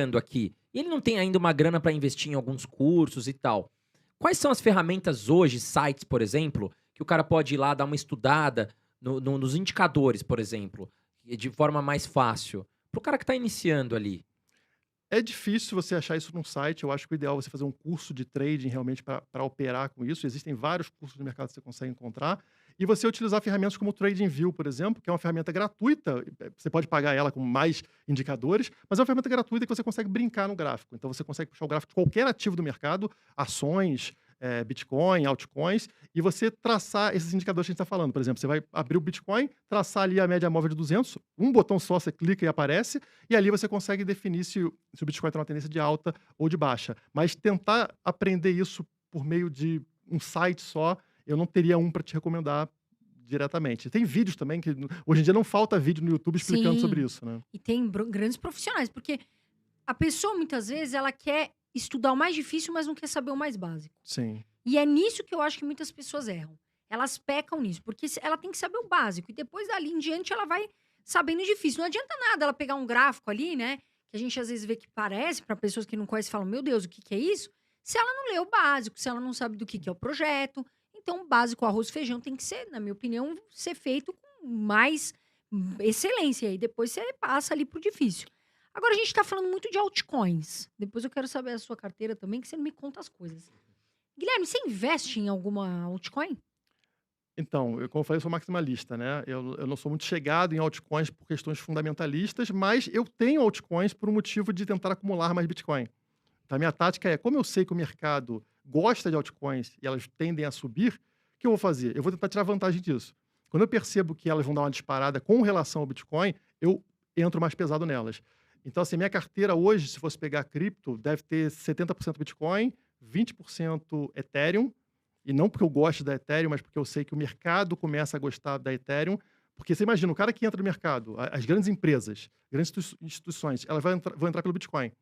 iniciando aqui, e ele não tem ainda uma grana para investir em alguns cursos e tal, quais são as ferramentas hoje, sites, por exemplo, que o cara pode ir lá dar uma estudada nos indicadores, por exemplo, de forma mais fácil, para o cara que está iniciando ali? É difícil você achar isso num site. Eu acho que o ideal é você fazer um curso de trading realmente para operar com isso. Existem vários cursos no mercado que você consegue encontrar. E você utilizar ferramentas como o TradingView, por exemplo, que é uma ferramenta gratuita. Você pode pagar ela com mais indicadores, mas é uma ferramenta gratuita que você consegue brincar no gráfico. Então você consegue puxar o gráfico de qualquer ativo do mercado, ações, Bitcoin, altcoins, e você traçar esses indicadores que a gente está falando. Por exemplo, você vai abrir o Bitcoin, traçar ali a média móvel de 200, um botão só, você clica e aparece, e ali você consegue definir se o Bitcoin está numa tendência de alta ou de baixa. Mas tentar aprender isso por meio de um site só, eu não teria um para te recomendar diretamente. Tem vídeos também, que hoje em dia não falta vídeo no YouTube explicando sobre Sim, isso, né? e tem grandes profissionais, porque a pessoa muitas vezes ela quer estudar o mais difícil, mas não quer saber o mais básico. Sim. E é nisso que eu acho que muitas pessoas erram. Elas pecam nisso, porque ela tem que saber o básico e depois dali em diante ela vai sabendo o difícil. Não adianta nada ela pegar um gráfico ali, né, que a gente às vezes vê que parece para pessoas que não conhecem, falam: "Meu Deus, o que que é isso?" Se ela não lê o básico, se ela não sabe do que é o projeto. Então, o básico, arroz e feijão tem que ser, na minha opinião, ser feito com mais excelência e depois você passa ali pro difícil. Agora a gente tá falando muito de altcoins. Depois eu quero saber a sua carteira também, que você não me conta as coisas. Guilherme, você investe em alguma altcoin? Então, como eu falei, eu sou maximalista, né? Eu não sou muito chegado em altcoins por questões fundamentalistas, mas eu tenho altcoins por um motivo de tentar acumular mais Bitcoin. Então, a minha tática é, como eu sei que o mercado gosta de altcoins e elas tendem a subir, o que eu vou fazer? Eu vou tentar tirar vantagem disso. Quando eu percebo que elas vão dar uma disparada com relação ao Bitcoin, eu entro mais pesado nelas. Então, assim, minha carteira hoje, se fosse pegar cripto, deve ter 70% Bitcoin, 20% Ethereum, e não porque eu gosto da Ethereum, mas porque eu sei que o mercado começa a gostar da Ethereum. Porque você imagina, o cara que entra no mercado, as grandes empresas, grandes instituições, elas vão entrar pelo Bitcoin.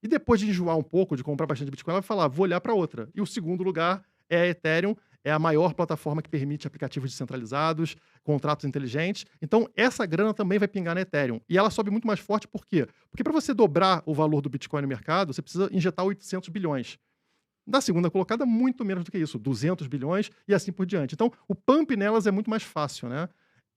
E depois de enjoar um pouco, de comprar bastante Bitcoin, ela vai falar: vou olhar para outra. E o segundo lugar é a Ethereum, é a maior plataforma que permite aplicativos descentralizados, contratos inteligentes. Então, essa grana também vai pingar na Ethereum. E ela sobe muito mais forte, por quê? Porque para você dobrar o valor do Bitcoin no mercado, você precisa injetar 800 bilhões. Na segunda colocada, muito menos do que isso, 200 bilhões e assim por diante. Então, o pump nelas é muito mais fácil, né?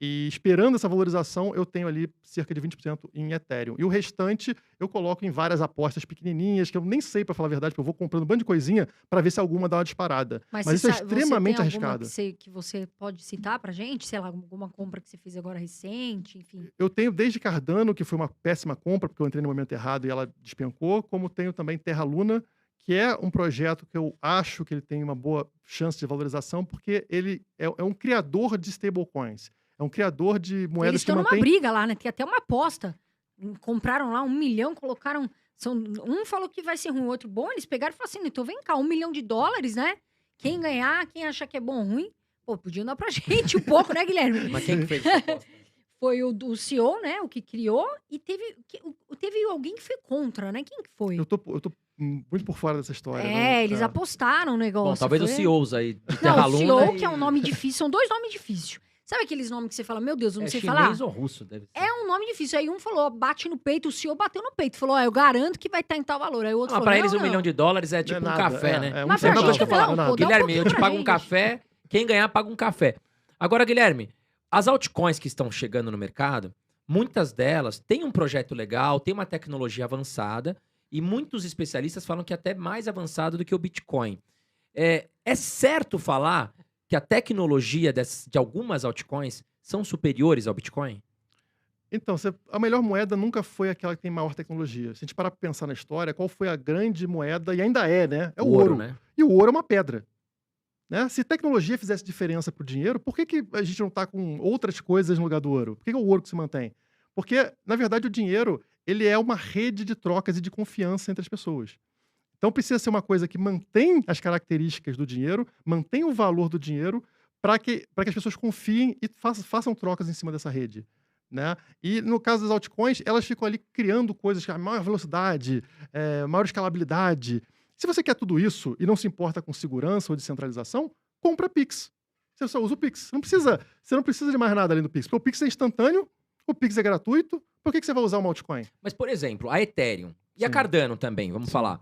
E esperando essa valorização, eu tenho ali cerca de 20% em Ethereum. E o restante eu coloco em várias apostas pequenininhas, que eu nem sei, para falar a verdade, porque eu vou comprando um bando de coisinha para ver se alguma dá uma disparada. Mas Mas isso é você tem extremamente alguma arriscado. que você pode citar pra gente? Sei lá, alguma compra que você fez agora recente, enfim. Eu tenho desde Cardano, que foi uma péssima compra, porque eu entrei no momento errado e ela despencou, como tenho também Terra Luna, que é um projeto que eu acho que ele tem uma boa chance de valorização, porque ele é um criador de stablecoins. É um criador de Eles moedas que estão numa mantém. briga lá, né? Tem até uma aposta. Compraram lá 1 milhão, colocaram. Um falou que vai ser ruim, o outro bom. Eles pegaram e falaram assim: então vem cá, $1 milhão, né? Quem ganhar, quem achar que é bom ou ruim, pô, podiam dar pra gente um pouco, né, Guilherme? Mas quem que fez essa aposta? Foi o CEO, né? O que criou, e teve alguém que foi contra, né? Quem que foi? Eu tô muito por fora dessa história. Eles apostaram no negócio. Bom, talvez os foi... CEOs aí de Não, Terra o Luna CEO, e... que é um nome difícil, são dois nomes difíceis. Sabe aqueles nomes que você fala, meu Deus, eu não É sei chinês falar? ou russo, deve ser. É um nome difícil. Aí um falou, bate no peito, o CEO bateu no peito. Falou, eu garanto que vai estar em tal valor. Aí o outro Mas falou, pra não, eles $1 não. milhão é tipo Não é um nada, café, né? é um Mas É a mesma pra coisa que eu gente falar, não, pô, dá um Guilherme, pouquinho eu te pra pago um gente. café, quem ganhar paga um café. Agora, Guilherme, as altcoins que estão chegando no mercado, muitas delas têm um projeto legal, têm uma tecnologia avançada, e muitos especialistas falam que é até mais avançado do que o Bitcoin. É certo falar que a tecnologia de algumas altcoins são superiores ao Bitcoin? Então, a melhor moeda nunca foi aquela que tem maior tecnologia. Se a gente parar para pensar na história, qual foi a grande moeda, e ainda é, né? É o ouro. Né? E o ouro é uma pedra. Né? Se tecnologia fizesse diferença para o dinheiro, por que a gente não está com outras coisas no lugar do ouro? Por que é o ouro que se mantém? Porque, na verdade, o dinheiro ele é uma rede de trocas e de confiança entre as pessoas. Então precisa ser uma coisa que mantém as características do dinheiro, mantém o valor do dinheiro, para que as pessoas confiem e façam trocas em cima dessa rede. Né? E no caso das altcoins, elas ficam ali criando coisas com maior velocidade, maior escalabilidade. Se você quer tudo isso e não se importa com segurança ou descentralização, compra Pix. Você só usa o Pix. Você não precisa de mais nada além do Pix. Porque o Pix é instantâneo, o Pix é gratuito. Por que você vai usar uma altcoin? Mas, por exemplo, a Ethereum E a Sim. Cardano também, vamos Sim. falar.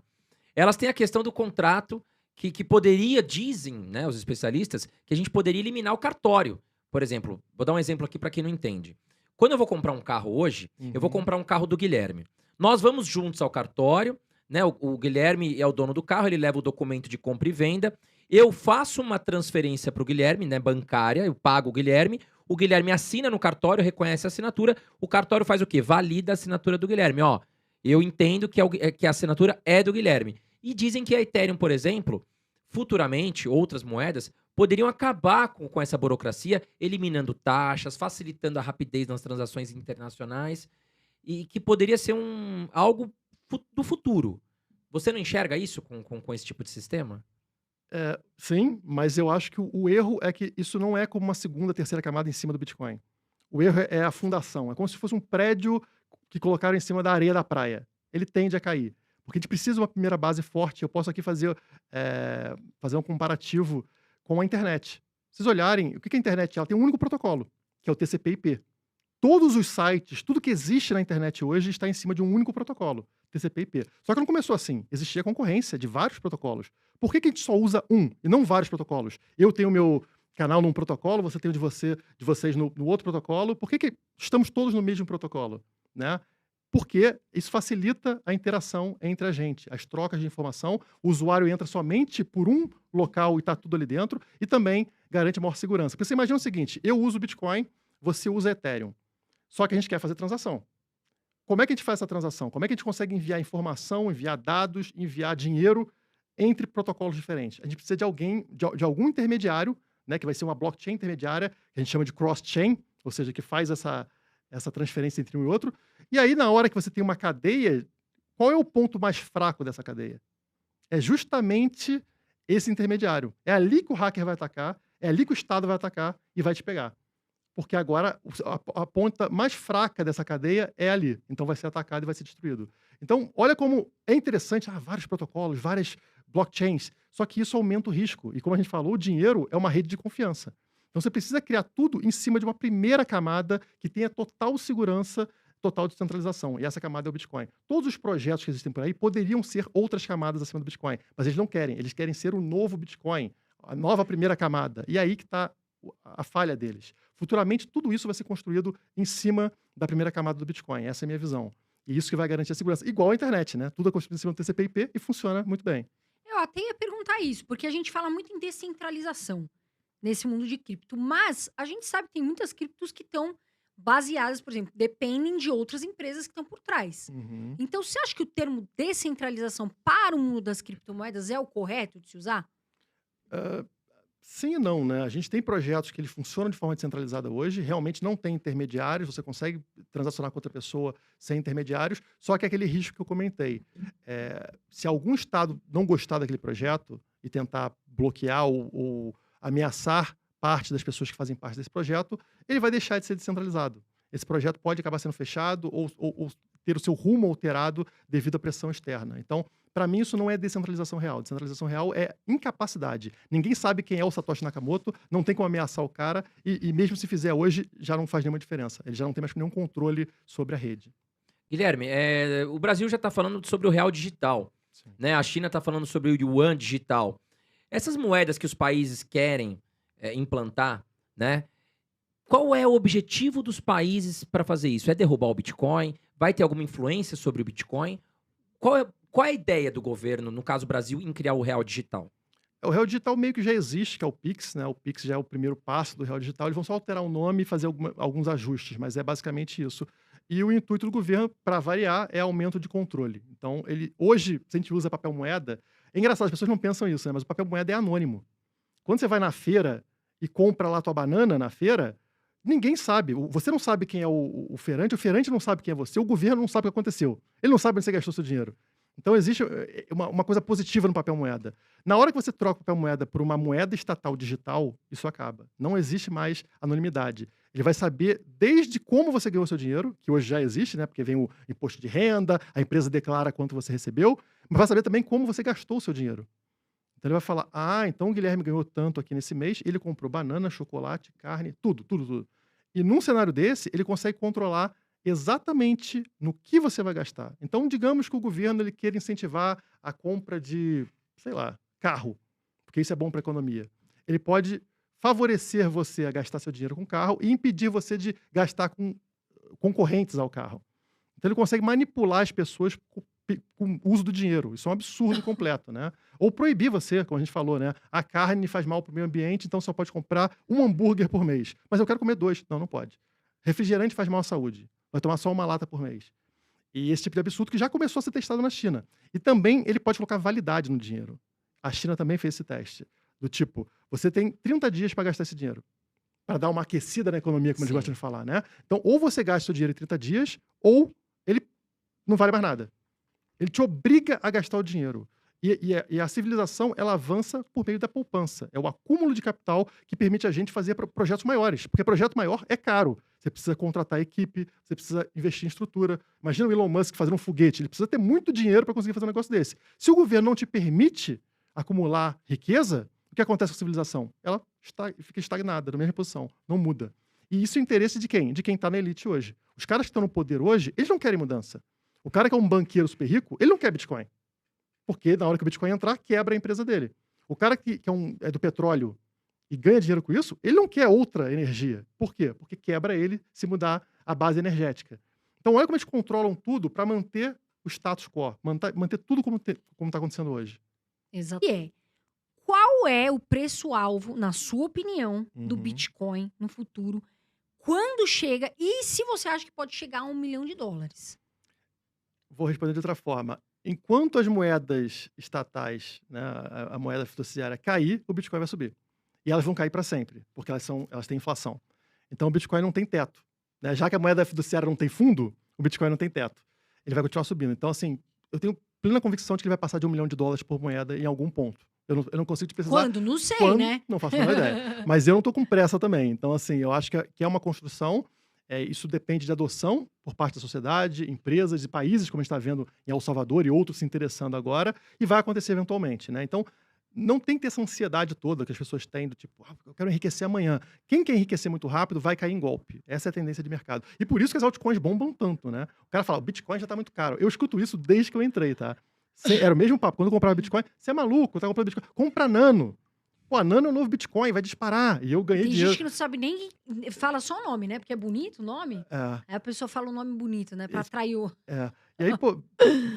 Elas têm a questão do contrato que poderia, dizem, né, os especialistas, que a gente poderia eliminar o cartório. Por exemplo, vou dar um exemplo aqui para quem não entende. Quando eu vou comprar um carro hoje, eu vou Uhum. comprar um carro do Guilherme. Nós vamos juntos ao cartório, né? O Guilherme é o dono do carro, ele leva o documento de compra e venda. Eu faço uma transferência para o Guilherme, né, bancária, eu pago o Guilherme assina no cartório, reconhece a assinatura, o cartório faz o quê? Valida a assinatura do Guilherme. Ó, eu entendo que a assinatura é do Guilherme. E dizem que a Ethereum, por exemplo, futuramente, outras moedas, poderiam acabar com essa burocracia, eliminando taxas, facilitando a rapidez nas transações internacionais, e que poderia ser algo do futuro. Você não enxerga isso com esse tipo de sistema? Sim, mas eu acho que o erro é que isso não é como uma segunda, terceira camada em cima do Bitcoin. O erro é a fundação. É como se fosse um prédio que colocaram em cima da areia da praia. Ele tende a cair. Porque a gente precisa de uma primeira base forte. Eu posso aqui fazer um comparativo com a internet. Se vocês olharem, o que a internet é? Ela tem um único protocolo, que é o TCP/IP. Todos os sites, tudo que existe na internet hoje está em cima de um único protocolo, TCP/IP. Só que não começou assim. Existia concorrência de vários protocolos. Por que a gente só usa um e não vários protocolos? Eu tenho o meu canal num protocolo, você tem o de vocês no outro protocolo. Por que estamos todos no mesmo protocolo, né? Porque isso facilita a interação entre a gente, as trocas de informação. O usuário entra somente por um local e está tudo ali dentro, e também garante maior segurança. Porque você imagina o seguinte: eu uso Bitcoin, você usa Ethereum. Só que a gente quer fazer transação. Como é que a gente faz essa transação? Como é que a gente consegue enviar informação, enviar dados, enviar dinheiro entre protocolos diferentes? A gente precisa de alguém, de algum intermediário, né, que vai ser uma blockchain intermediária, que a gente chama de cross-chain, ou seja, que faz essa transferência entre um e outro. E aí, na hora que você tem uma cadeia, qual é o ponto mais fraco dessa cadeia? É justamente esse intermediário. É ali que o hacker vai atacar, é ali que o Estado vai atacar e vai te pegar. Porque agora a ponta mais fraca dessa cadeia é ali. Então vai ser atacado e vai ser destruído. Então, olha como é interessante, vários protocolos, várias blockchains, só que isso aumenta o risco. E como a gente falou, o dinheiro é uma rede de confiança. Então você precisa criar tudo em cima de uma primeira camada que tenha total segurança, total descentralização. E essa camada é o Bitcoin. Todos os projetos que existem por aí poderiam ser outras camadas acima do Bitcoin, mas eles não querem. Eles querem ser o novo Bitcoin, a nova primeira camada. E aí que está a falha deles. Futuramente, tudo isso vai ser construído em cima da primeira camada do Bitcoin. Essa é a minha visão. E isso que vai garantir a segurança. Igual a internet, né? Tudo é construído em cima do TCP/IP e funciona muito bem. Eu até ia perguntar isso, porque a gente fala muito em descentralização nesse mundo de cripto, mas a gente sabe que tem muitas criptos que estão baseadas, por exemplo, dependem de outras empresas que estão por trás. Uhum. Então, você acha que o termo descentralização para o mundo das criptomoedas é o correto de se usar? Sim e não, né? A gente tem projetos que eles funcionam de forma descentralizada hoje, realmente não tem intermediários, você consegue transacionar com outra pessoa sem intermediários, só que é aquele risco que eu comentei. Se algum estado não gostar daquele projeto e tentar bloquear ou ameaçar parte das pessoas que fazem parte desse projeto, ele vai deixar de ser descentralizado. Esse projeto pode acabar sendo fechado ou ter o seu rumo alterado devido à pressão externa. Então, para mim, isso não é descentralização real. Descentralização real é incapacidade. Ninguém sabe quem é o Satoshi Nakamoto, não tem como ameaçar o cara, e mesmo se fizer hoje, já não faz nenhuma diferença. Ele já não tem mais nenhum controle sobre a rede. Guilherme, o Brasil já está falando sobre o real digital, Sim. né? A China está falando sobre o yuan digital. Essas moedas que os países querem implantar, né? Qual é o objetivo dos países para fazer isso? É derrubar o Bitcoin? Vai ter alguma influência sobre o Bitcoin? Qual é a ideia do governo, no caso Brasil, em criar o real digital? O real digital meio que já existe, que é o Pix, né? O Pix já é o primeiro passo do real digital. Eles vão só alterar o nome e fazer alguns ajustes, mas é basicamente isso. E o intuito do governo, para variar, é aumento de controle. Então, hoje, se a gente usa papel moeda, é engraçado, as pessoas não pensam isso, né? Mas o papel moeda é anônimo. Quando você vai na feira e compra lá a tua banana na feira, ninguém sabe. Você não sabe quem é o feirante não sabe quem é você, o governo não sabe o que aconteceu. Ele não sabe onde você gastou seu dinheiro. Então, existe uma coisa positiva no papel moeda. Na hora que você troca o papel moeda por uma moeda estatal digital, isso acaba. Não existe mais anonimidade. Ele vai saber desde como você ganhou seu dinheiro, que hoje já existe, né? Porque vem o imposto de renda, a empresa declara quanto você recebeu, mas vai saber também como você gastou o seu dinheiro. Então ele vai falar, então o Guilherme ganhou tanto aqui nesse mês, ele comprou banana, chocolate, carne, tudo. E num cenário desse, ele consegue controlar exatamente no que você vai gastar. Então, digamos que o governo ele queira incentivar a compra de, sei lá, carro, porque isso é bom para a economia. Ele pode favorecer você a gastar seu dinheiro com carro e impedir você de gastar com concorrentes ao carro. Então, ele consegue manipular as pessoas com o uso do dinheiro. Isso é um absurdo completo, né? Ou proibir você, como a gente falou, né? A carne faz mal para o meio ambiente, então só pode comprar um hambúrguer por mês. Mas eu quero comer 2. Não, não pode. Refrigerante faz mal à saúde. Vai tomar só uma lata por mês. E esse tipo de absurdo que já começou a ser testado na China. E também ele pode colocar validade no dinheiro. A China também fez esse teste. Do tipo, você tem 30 dias para gastar esse dinheiro. Para dar uma aquecida na economia, como eles gostam de falar, né? Então, ou você gasta o dinheiro em 30 dias, ou ele não vale mais nada. Ele te obriga a gastar o dinheiro. E a civilização, ela avança por meio da poupança. É o acúmulo de capital que permite a gente fazer projetos maiores. Porque projeto maior é caro. Você precisa contratar equipe, você precisa investir em estrutura. Imagina o Elon Musk fazendo um foguete. Ele precisa ter muito dinheiro para conseguir fazer um negócio desse. Se o governo não te permite acumular riqueza, o que acontece com a civilização? Ela fica estagnada, na mesma posição. Não muda. E isso é interesse de quem? De quem está na elite hoje. Os caras que estão no poder hoje, eles não querem mudança. O cara que é um banqueiro super rico, ele não quer Bitcoin. Porque na hora que o Bitcoin entrar, quebra a empresa dele. O cara que é do petróleo e ganha dinheiro com isso, ele não quer outra energia. Por quê? Porque quebra ele se mudar a base energética. Então, olha como eles controlam tudo para manter o status quo, manter tudo como está acontecendo hoje. Exato. E qual é o preço-alvo, na sua opinião, do Bitcoin no futuro? Quando chega? E se você acha que pode chegar a $1 milhão? Vou responder de outra forma. Enquanto as moedas estatais, né, a moeda fiduciária cair, o Bitcoin vai subir. E elas vão cair para sempre, porque elas têm inflação. Então o Bitcoin não tem teto, né? Já que a moeda fiduciária não tem fundo, o Bitcoin não tem teto. Ele vai continuar subindo. Então, assim, eu tenho plena convicção de que ele vai passar de $1 milhão por moeda em algum ponto. Eu não consigo te precisar. Quando? Não sei, né? Não faço a menor ideia. Mas eu não estou com pressa também. Então, assim, eu acho que é uma construção. Isso depende de adoção por parte da sociedade, empresas e países, como a gente está vendo em El Salvador e outros se interessando agora, e vai acontecer eventualmente, né? Então, não tem que ter essa ansiedade toda que as pessoas têm, do tipo, eu quero enriquecer amanhã. Quem quer enriquecer muito rápido vai cair em golpe. Essa é a tendência de mercado. E por isso que as altcoins bombam tanto, né? O cara fala, o Bitcoin já está muito caro. Eu escuto isso desde que eu entrei, tá? Era o mesmo papo. Quando eu comprava Bitcoin, você é maluco, tá comprando Bitcoin. Compra Nano. Pô, a Nano é o novo Bitcoin, vai disparar. E eu ganhei dinheiro. Tem gente que não sabe nem... Fala só o nome, né? Porque é bonito o nome. Aí a pessoa fala um nome bonito, né? Pra atrair o... E aí, pô,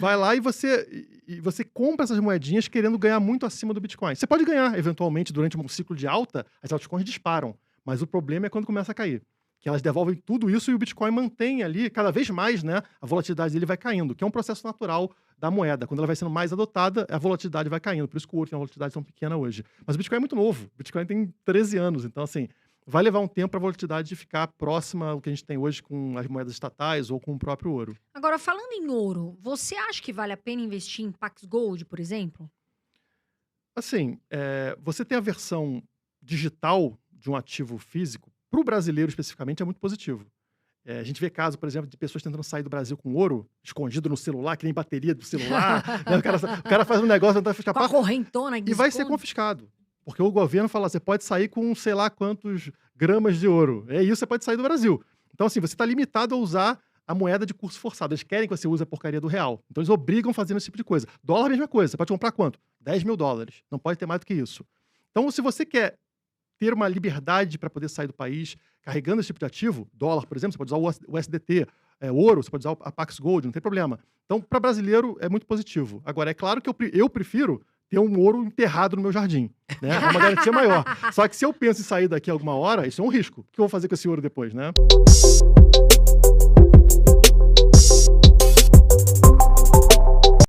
vai lá e você compra essas moedinhas querendo ganhar muito acima do Bitcoin. Você pode ganhar, eventualmente, durante um ciclo de alta, as altcoins disparam. Mas o problema é quando começa a cair. Que elas devolvem tudo isso e o Bitcoin mantém ali, cada vez mais, né? A volatilidade dele vai caindo, que é um processo natural da moeda. Quando ela vai sendo mais adotada, a volatilidade vai caindo. Por isso que o ouro tem uma volatilidade tão pequena hoje. Mas o Bitcoin é muito novo. O Bitcoin tem 13 anos. Então, assim, vai levar um tempo para a volatilidade de ficar próxima ao que a gente tem hoje com as moedas estatais ou com o próprio ouro. Agora, falando em ouro, você acha que vale a pena investir em Pax Gold, por exemplo? Assim, você tem a versão digital de um ativo físico, para o brasileiro especificamente, é muito positivo. A gente vê casos, por exemplo, de pessoas tentando sair do Brasil com ouro escondido no celular, que nem bateria do celular. Né? O cara faz um negócio, tentando escapar. Com a correntona. E vai ser confiscado. Porque o governo fala, você pode sair com sei lá quantos gramas de ouro. É isso, você pode sair do Brasil. Então, assim, você está limitado a usar a moeda de curso forçado. Eles querem que você use a porcaria do real. Então, eles obrigam a fazer esse tipo de coisa. Dólar é a mesma coisa. Você pode comprar quanto? $10 mil. Não pode ter mais do que isso. Então, se você quer ter uma liberdade para poder sair do país carregando esse tipo de ativo, dólar, por exemplo, você pode usar o USDT, ouro, você pode usar a Pax Gold, não tem problema. Então, para brasileiro, é muito positivo. Agora, é claro que eu prefiro ter um ouro enterrado no meu jardim, né? É uma garantia maior. Só que se eu penso em sair daqui alguma hora, isso é um risco. O que eu vou fazer com esse ouro depois, né?